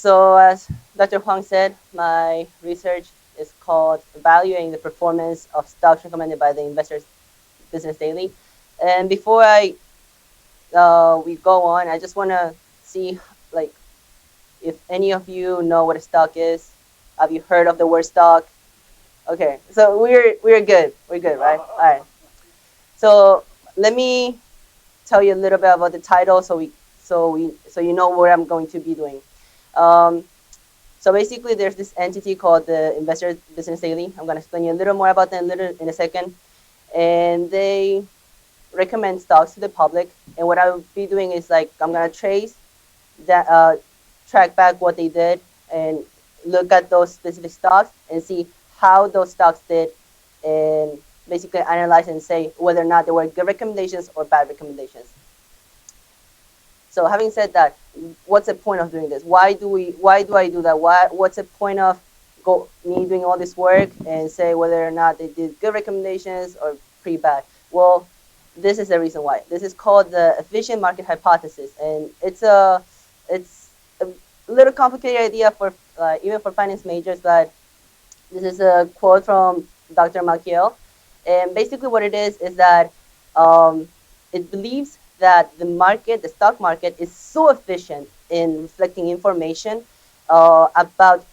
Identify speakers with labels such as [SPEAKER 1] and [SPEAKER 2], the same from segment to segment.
[SPEAKER 1] So as Dr. Huang said, my research is called Evaluating the Performance of Stocks Recommended by the Investors Business Daily. And before we go on, I just want to see like if any of you know what a stock is. Have you heard of the word stock? Okay, so we're good. We're good, right? All right. So let me tell you a little bit about the title, so you know what I'm going to be doing. Um, so basically, there's this entity called the Investor Business Daily. I'm going to explain you a little more about them in a second, and they recommend stocks to the public. And what I'll be doing is like I'm going to that track back what they did and look at those specific stocks and see how those stocks did, and basically analyze and say whether or not they were good recommendations or bad recommendations. So having said that, what's the point of doing this? Why do I do that? What's the point of me doing all this work and say whether or not they did good recommendations or pretty bad? Well, this is the reason why. This is called the efficient market hypothesis, and it's a little complicated idea for even for finance majors, but this is a quote from Dr. Malkiel, and basically what it is that it believes that the stock market, is so efficient in reflecting information about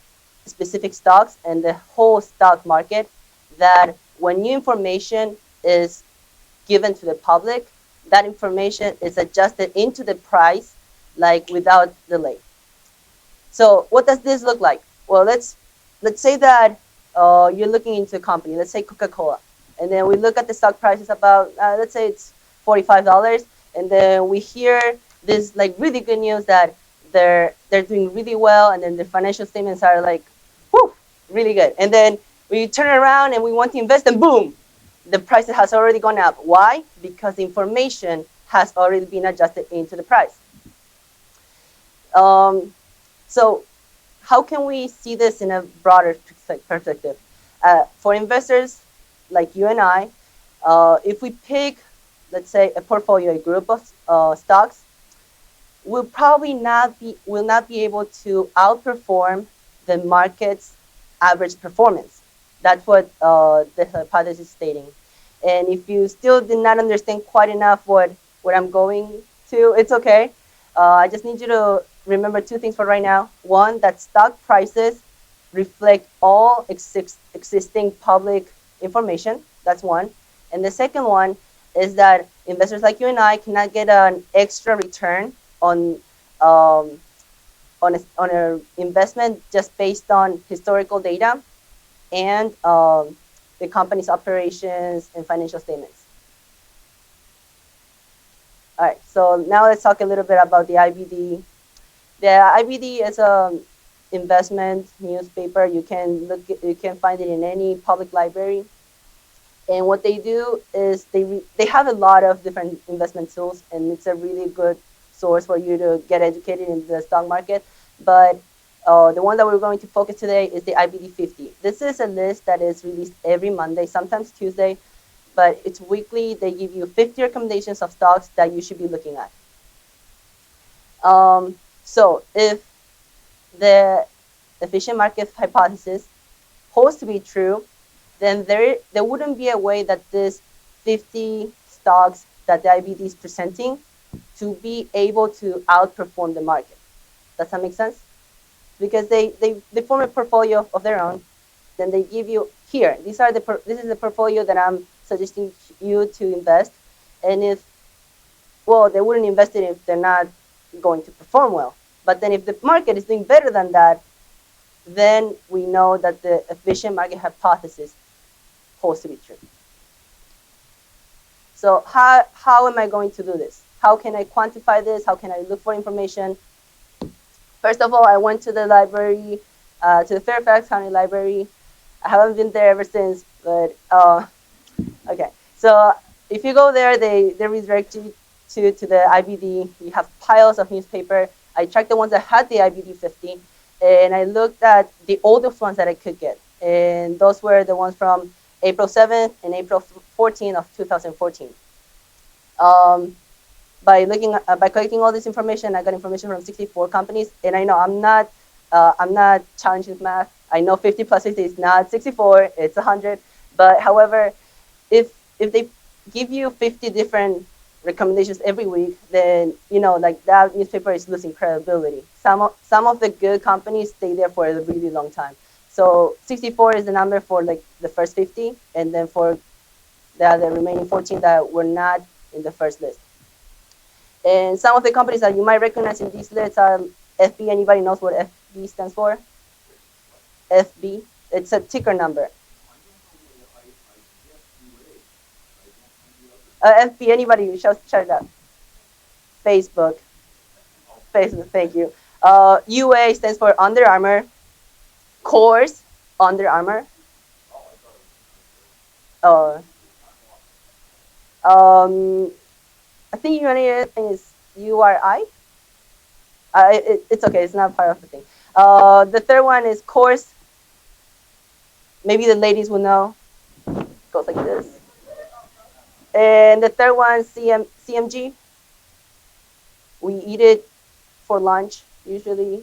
[SPEAKER 1] specific stocks and the whole stock market that when new information is given to the public, that information is adjusted into the price like without delay. So what does this look like? Well, let's say that you're looking into a company, let's say Coca-Cola, and then we look at the stock prices about, let's say it's $45, and then we hear this like really good news that they're doing really well, and then the financial statements are like, whew, really good. And then we turn around and we want to invest, and boom, the price has already gone up. Why? Because the information has already been adjusted into the price. So how can we see this in a broader perspective? For investors like you and I, if we pick, let's say, a portfolio, a group of stocks, will not be able to outperform the market's average performance. That's what the hypothesis is stating. And if you still did not understand quite enough what I'm going to, it's okay. I just need you to remember two things for right now. One, that stock prices reflect all existing public information. That's one. And the second one is that investors like you and I cannot get an extra return on an investment just based on historical data and the company's operations and financial statements. All right, so now let's talk a little bit about the IBD. The IBD is an investment newspaper. You can find it in any public library. And what they do is they have a lot of different investment tools, and it's a really good source for you to get educated in the stock market. But the one that we're going to focus today is the IBD 50. This is a list that is released every Monday, sometimes Tuesday, but it's weekly. They give you 50 recommendations of stocks that you should be looking at. So if the efficient market hypothesis holds to be true, then there wouldn't be a way that this 50 stocks that the IBD is presenting to be able to outperform the market. Does that make sense? Because they form a portfolio of their own, then they give you here. This is the portfolio that I'm suggesting you to invest, and they wouldn't invest it if they're not going to perform well. But then if the market is doing better than that, then we know that the efficient market hypothesis holds to be true. So how am I going to do this? How can I quantify this? How can I look for information? First of all, I went to the library, to the Fairfax County Library. I haven't been there ever since, but okay. So if you go there, they redirect you to the IBD. You have piles of newspaper. I checked the ones that had the IBD 50, and I looked at the oldest ones that I could get. And those were the ones from April 7th and April 14th of 2014. By collecting all this information, I got information from 64 companies, and I know I'm not I'm not challenging with math. I know 50 plus 50 is not 64, it's 100. But however, if they give you 50 different recommendations every week, then like that newspaper is losing credibility. Some of the good companies stay there for a really long time. So 64 is the number for like the first 50, and then for the remaining 14 that were not in the first list. And some of the companies that you might recognize in these lists are FB. Anybody knows what FB stands for? FB. It's a ticker number. FB. Anybody? Shout it out. Facebook. Facebook. Thank you. UA stands for Under Armour. Course. Under Armour. Uh, I think United thing is URI. It's okay. It's not part of the thing. The third one is course. Maybe the ladies will know. Goes like this. And the third one, CMG. We eat it for lunch usually.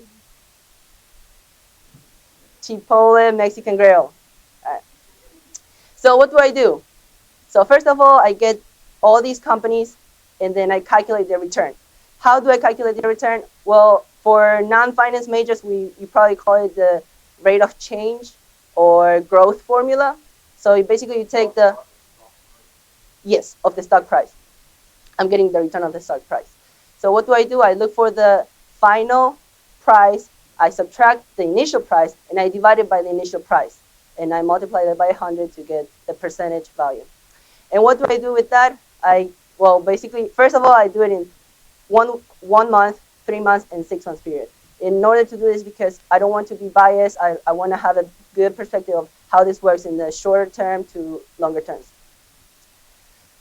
[SPEAKER 1] Chipotle Mexican Grill. Right. So what do? So first of all, I get all these companies, and then I calculate their return. How do I calculate their return? Well, for non-finance majors, you probably call it the rate of change or growth formula. So basically you take the, yes, of the stock price. I'm getting the return of the stock price. So what do? I look for the final price, I subtract the initial price, and I divide it by the initial price. And I multiply that by 100 to get the percentage value. And what do I do with that? Basically, first of all, I do it in one month, 3 months, and 6 months period. In order to do this, because I don't want to be biased, I want to have a good perspective of how this works in the shorter term to longer terms.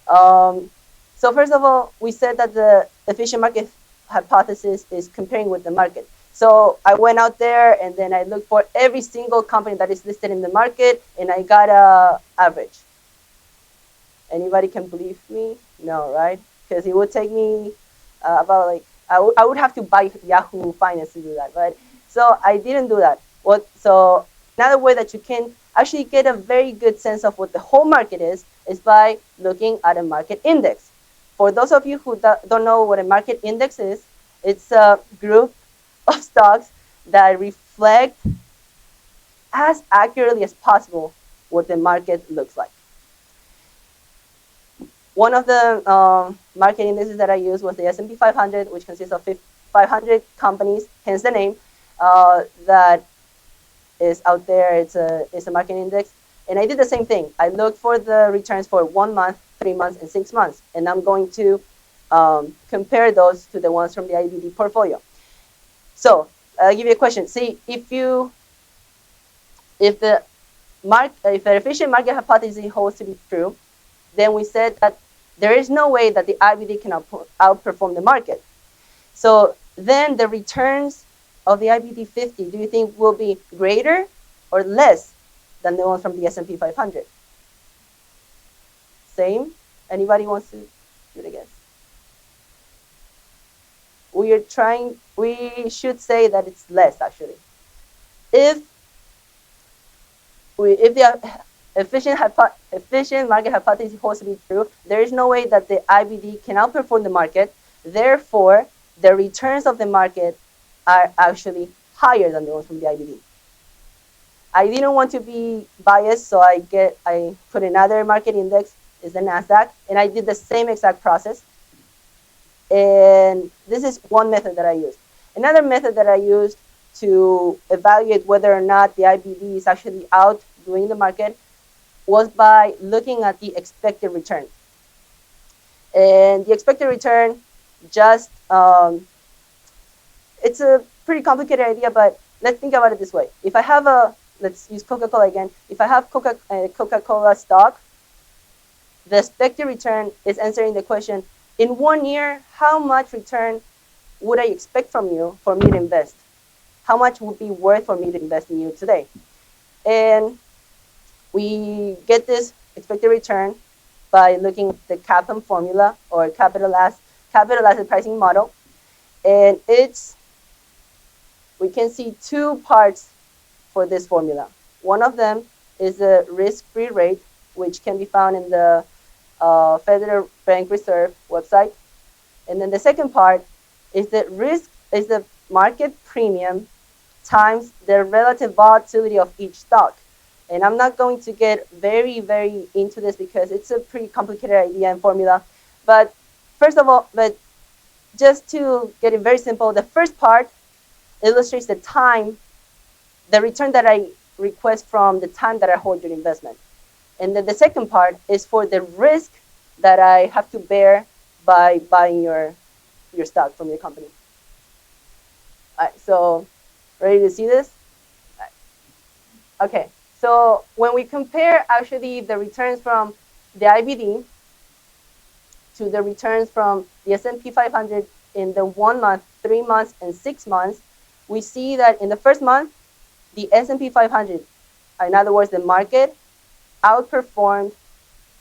[SPEAKER 1] So first of all, we said that the efficient market hypothesis is comparing with the market. So I went out there and then I looked for every single company that is listed in the market, and I got a average. Anybody can believe me? No, right? Because it would take me about like I would have to buy Yahoo Finance to do that, right? So I didn't do that. So another way that you can actually get a very good sense of what the whole market is by looking at a market index. For those of you who don't know what a market index is, it's a group of stocks that reflect as accurately as possible what the market looks like. One of the market indexes that I used was the S&P 500, which consists of 500 companies, hence the name, that is out there. It's a market index. And I did the same thing. I looked for the returns for 1 month, 3 months, and 6 months. And I'm going to compare those to the ones from the IBD portfolio. So I'll give you a question. See, if the efficient market hypothesis holds to be true, then we said that there is no way that the IBD can outperform the market. So then the returns of the IBD 50, do you think will be greater or less than the ones from the S&P 500? Same? Anybody wants to do it again? We should say that it's less actually. If the efficient market hypothesis holds to be true, there is no way that the IBD can outperform the market. Therefore, the returns of the market are actually higher than the ones from the IBD. I didn't want to be biased, so I put another market index, is the NASDAQ, and I did the same exact process. And this is one method that I used. Another method that I used to evaluate whether or not the IBD is actually outdoing the market was by looking at the expected return. And the expected return just, it's a pretty complicated idea, but let's think about it this way. If I have let's use Coca-Cola again. If I have Coca-Cola stock, the expected return is answering the question, in 1 year, how much return would I expect from you for me to invest? How much would be worth for me to invest in you today? And we get this expected return by looking at the CAPM formula, or capital asset pricing model. And it's we can see two parts for this formula. One of them is the risk-free rate, which can be found in the Federal Bank Reserve website. And then the second part is the market premium times the relative volatility of each stock. And I'm not going to get very, very into this because it's a pretty complicated idea and formula. But first of all, just to get it very simple, the first part illustrates the return that I request from the time that I hold your investment. And then the second part is for the risk that I have to bear by buying your stock from your company. All right, so ready to see this? Okay, so when we compare actually the returns from the IBD to the returns from the S&P 500 in the 1 month, 3 months, and 6 months, we see that in the first month, the S&P 500, in other words, the market, outperformed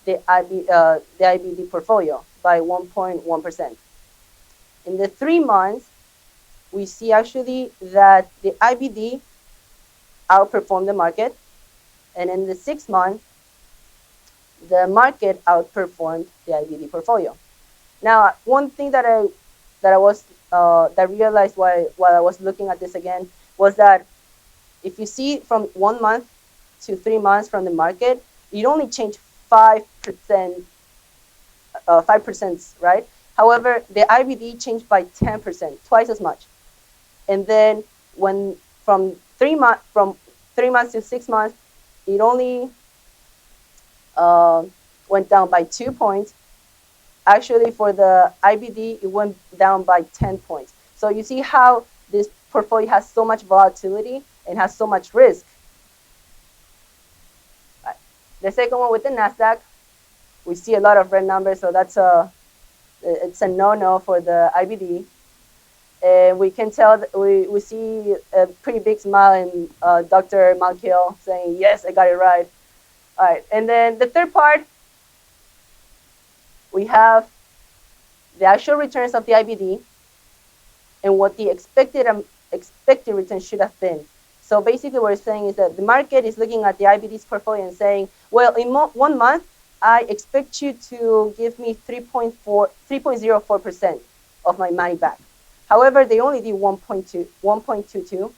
[SPEAKER 1] the IBD portfolio by 1.1%. In the 3 months, we see actually that the IBD outperformed the market, and in the 6 months, the market outperformed the IBD portfolio. Now, one thing that I realized while I was looking at this again was that if you see from 1 month to 3 months from the market, it only changed 5%, 5%, right? However, the IBD changed by 10%, twice as much. And then when from 3 months to 6 months, it only went down by 2 points. Actually, for the IBD, it went down by 10 points. So you see how this portfolio has so much volatility and has so much risk. Right. The second one with the NASDAQ, we see a lot of red numbers, so it's a no-no for the IBD. And we can tell that we see a pretty big smile in Dr. Malkiel saying, yes, I got it right. All right, and then the third part, we have the actual returns of the IBD and what the expected return should have been. So basically what we're saying is that the market is looking at the IBD's portfolio and saying, well, in 1 month, I expect you to give me 3.04% of my money back. However, they only did 1.22.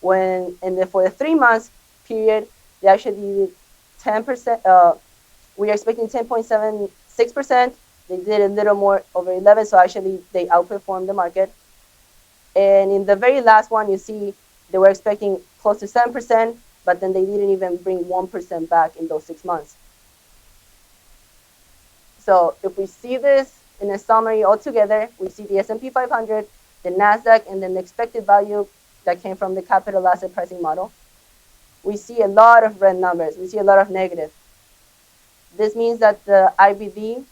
[SPEAKER 1] For the 3 months period, they actually did 10%. We are expecting 10.76%. They did a little more, over 11, so actually they outperformed the market. And in the very last one, you see they were expecting close to 7%, but then they didn't even bring 1% back in those 6 months. So if we see this in a summary altogether, we see the S&P 500, the NASDAQ, and then the expected value that came from the capital asset pricing model. We see a lot of red numbers. We see a lot of negative. This means that the IBD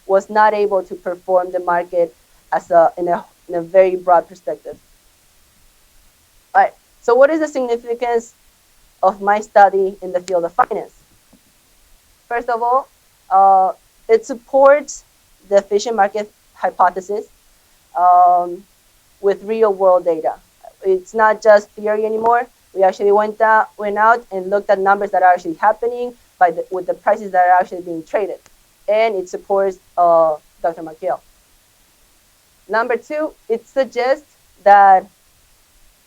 [SPEAKER 1] was not able to perform the market in a very broad perspective. All right, so what is the significance of my study in the field of finance? First of all, it supports the efficient market hypothesis with real-world data. It's not just theory anymore. We actually went out and looked at numbers that are actually happening with the prices that are actually being traded. And it supports Dr. McHale. Number two, it suggests that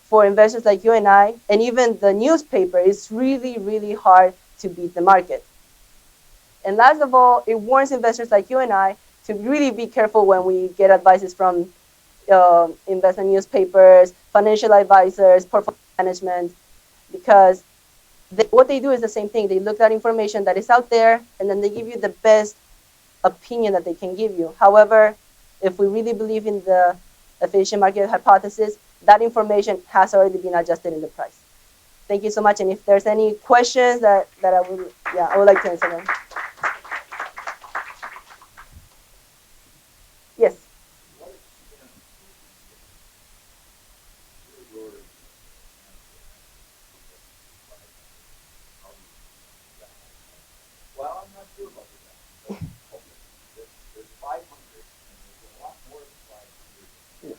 [SPEAKER 1] for investors like you and I, and even the newspaper, it's really, really hard to beat the market. And last of all, it warns investors like you and I to really be careful when we get advices from investment newspapers, financial advisors, portfolio management, because what they do is the same thing. They look at information that is out there, and then they give you the best opinion that they can give you. However, if we really believe in the efficient market hypothesis, that information has already been adjusted in the price. Thank you so much. And if there's any questions that I would like to answer them. Yes.
[SPEAKER 2] Well, I'm not sure about that. Okay. There's 500, and there's a lot more than 500.
[SPEAKER 1] Yeah.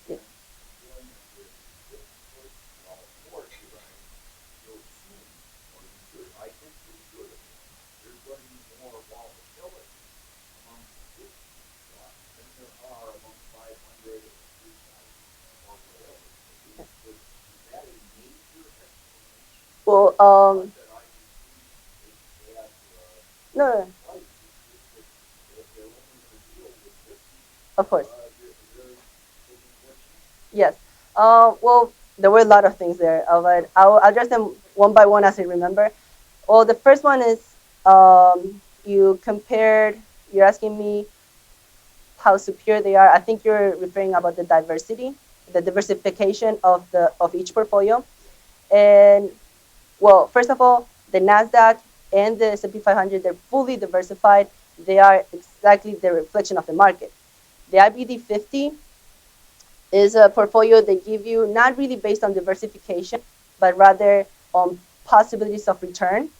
[SPEAKER 1] Yeah.
[SPEAKER 2] This
[SPEAKER 1] So no, of course. Yes. Well, there were a lot of things there, but I'll address them one by one as I remember. Well, the first one is you compared. You're asking me how superior they are. I think you're referring about the diversity, the diversification of each portfolio. And well, first of all, the Nasdaq and the S&P 500, they're fully diversified. They are exactly the reflection of the market. The IBD 50 is a portfolio they give you not really based on diversification, but rather on possibilities of return.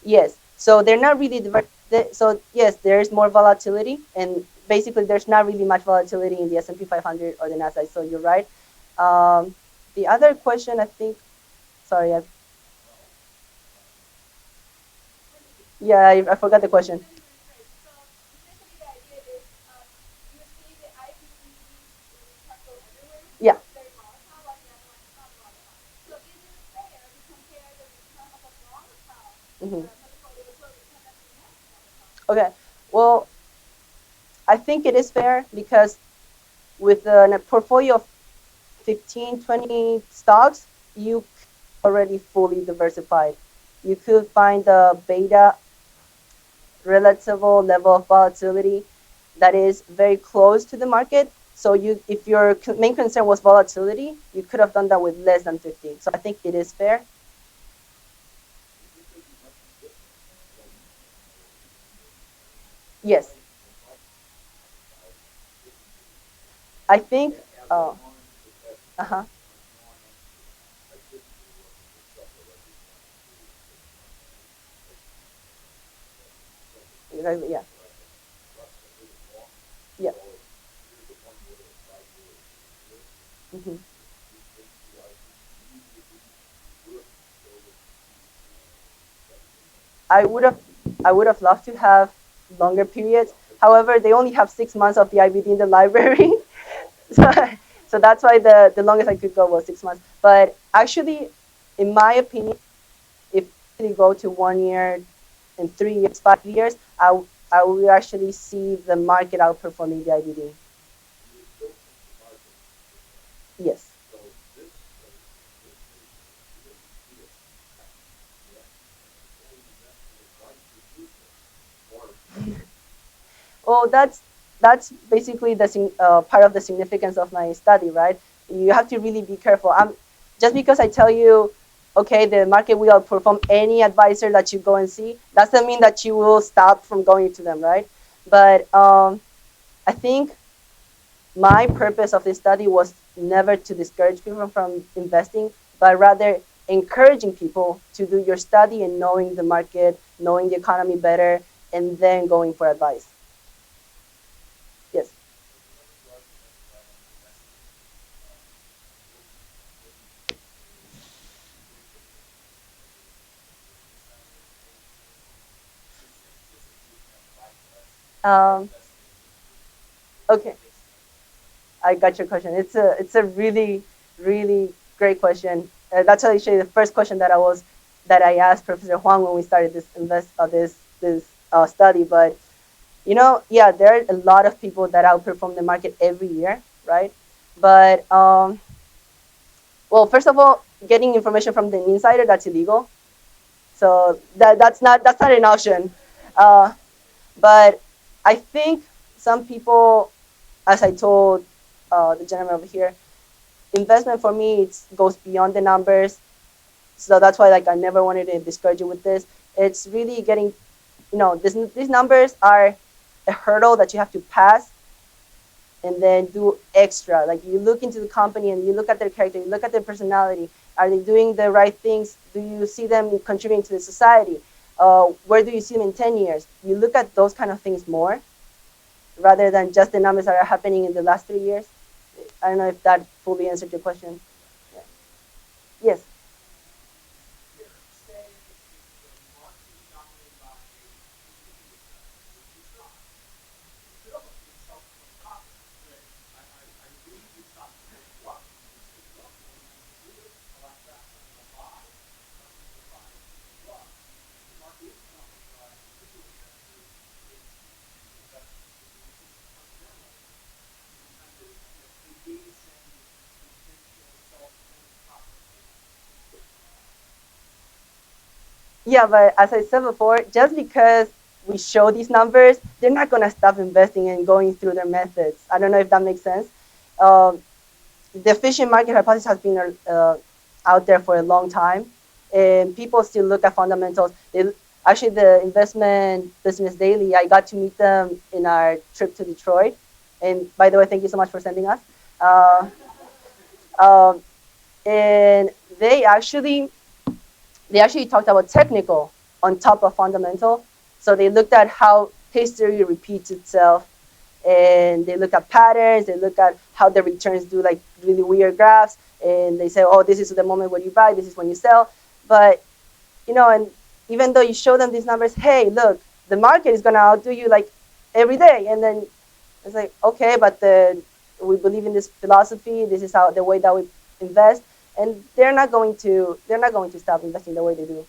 [SPEAKER 1] Yes, so they're not really so yes, there is more volatility, and basically there's not really much volatility in the S&P 500 or the Nasdaq. So you're right. The other question, I think, sorry, I forgot the question. Yeah. Hmm. Okay. Well, I think it is fair because with a portfolio of 15, 20 stocks, you already fully diversified. You could find the beta relative level of volatility that is very close to the market. So if your main concern was volatility, you could have done that with less than 15. So I think it is fair. Yes, I think. Uh-huh. Exactly. Yeah. Yeah. Hmm. I would have I would have loved to have longer periods. However, they only have 6 months of the IBD in the library, so, so that's why the longest I could go was 6 months. But actually, in my opinion, if you go to 1 year, in 3 years, 5 years, I will actually see the market outperforming the IBD. Yes. Well, that's basically the part of the significance of my study, right? You have to really be careful. Just because I tell you, okay, the market will outperform any advisor that you go and see, doesn't mean that you will stop from going to them, right? But I think my purpose of this study was never to discourage people from investing, but rather encouraging people to do your study and knowing the market, knowing the economy better, and then going for advice. Yes. Um, okay, I got your question. It's a really great question. That's actually the first question that I asked Professor Huang when we started this study. But yeah, there are a lot of people that outperform the market every year, right? But well, first of all, getting information from the insider, that's illegal. So that's not an option. Uh, but I think some people, as I told the gentleman over here, investment for me goes beyond the numbers. So that's why like I never wanted to discourage you with this. It's really getting, these numbers are a hurdle that you have to pass and then do extra. Like you look into the company and you look at their character, you look at their personality. Are they doing the right things? Do you see them contributing to the society? Where do you see them in 10 years? You look at those kind of things more rather than just the numbers that are happening in the last 3 years. I don't know if that fully answered your question. Yeah. Yes. Yeah, but as I said before, just because we show these numbers, they're not going to stop investing and going through their methods. I don't know if that makes sense. Um, the efficient market hypothesis has been out there for a long time, and people still look at fundamentals. Actually, the investment business daily, I got to meet them in our trip to Detroit. And by the way, thank you so much for sending us. Uh, um, and they actually talked about technical on top of fundamental. So they looked at how history repeats itself, and they look at patterns. They look at how the returns do like really weird graphs, and they say, oh, this is the moment when you buy, this is when you sell. But and even though you show them these numbers, hey, look, the market is gonna outdo you like every day, and then it's like, okay, but we believe in this philosophy. This is how the way that we invest, and they're not going to stop investing the way they do.